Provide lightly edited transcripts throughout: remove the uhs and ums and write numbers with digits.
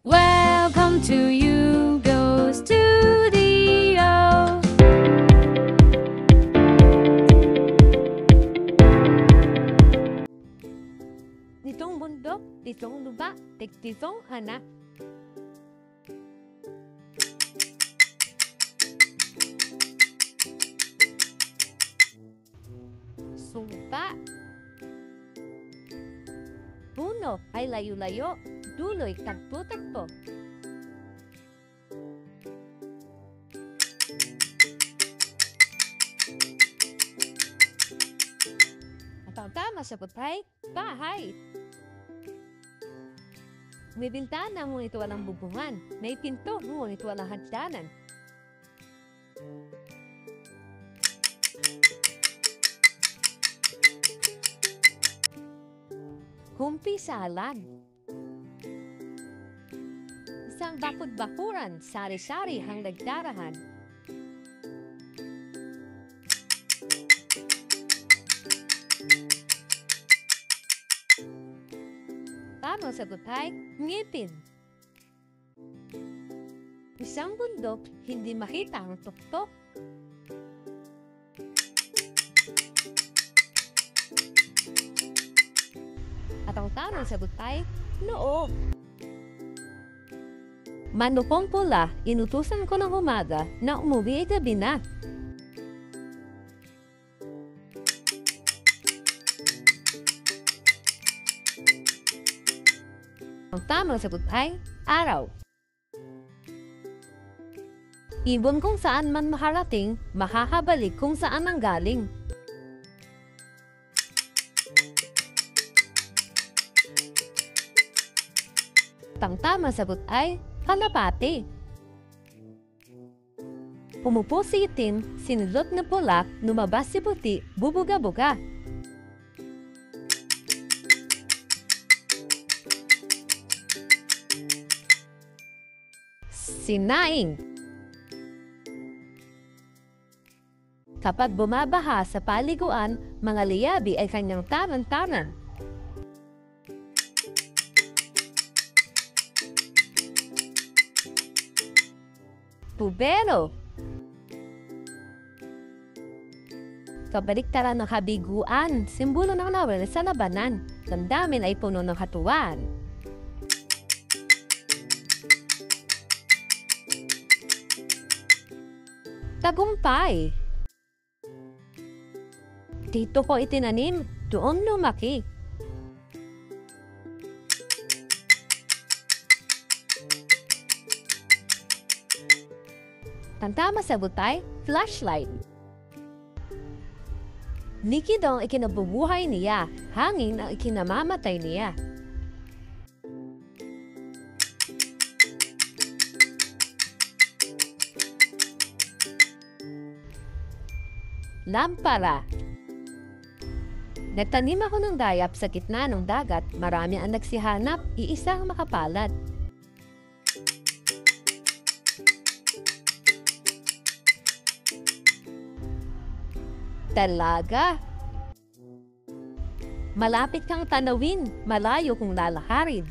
Welcome to Hugo Studio. Ditong bundok, ditong lupa, ditong anak. Sumpa. Puno ay layo-layo, dulo'y tagpo-tagpo. At ang tama sa putay, bahay. May bintana ngunit walang bubungan. May pinto ngunit walang hagdanan. Humpi sa alan. Isang bakod-bakuran, sari-sari hang nagdarahan. Tama sa gutay, ngipin. Isang bundok, hindi makita ang tuktok. At ang tanong sa gutay, noo. Manukong pula, inutusan ko ng umaga na umuwi ay gabi na. Ang tamang sagot ay araw. Ibon kung saan man makarating, makakabalik kung saan ang galing. Ang tamang sagot ay kalapati. Pumupo si itim, sinulot na pula, lumabas si puti, bubuga-buga. Sinaing. Kapag bumabaha sa paliguan, mga liyabi ay kanyang taran-taran. Tubero. Kabaliktaran ng kabiguan, simbolo ng nawala sa labanan. Damdamin ay puno ng hatuan. Tagumpay. Dito ko itinanim, doon lumaki. Tantama sa butay, flashlight. Likid ang ikinabubuhay niya, hangin ang ikinamamatay niya. Lampara. Nagtanim ako ng dayap sa gitna ng dagat, marami ang nagsihanap, iisang makapalad. Talaga. Malapit kang tanawin, malayo kung lalakarin.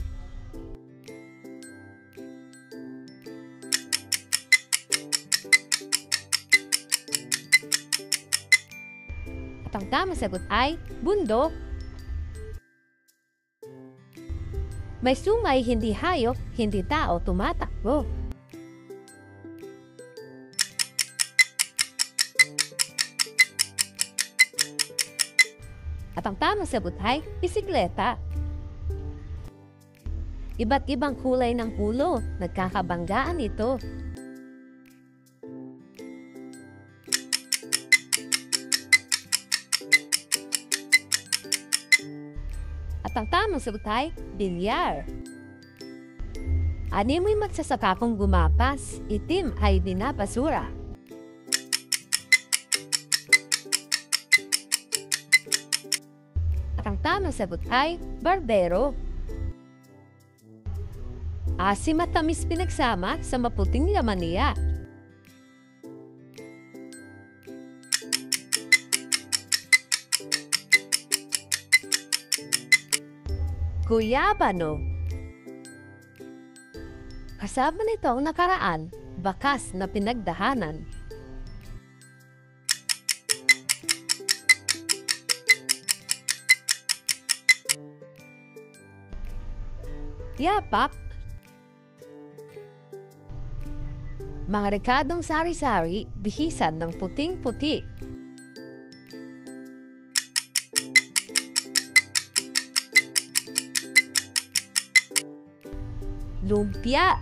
At ang tamang sagot ay bundok. May sungay, hindi hayop, hindi tao tumatakbo. At ang tamang sagot ay bisikleta. Iba't ibang kulay ng ulo, nagkakabanggaan ito. At ang tamang sagot ay bilyar. Ani mo'y magsasaka kung gumapas, itim ay binabasura. At ang tamang sagot ay barbero. Asim at tamis pinagsama sa maputing laman niya. Guyabano. Kasama nito ang nakaraan, bakas na pinagdahanan. Yapak! Mga rekadong sari-sari, bihisan ng puting-puti. Lumpia,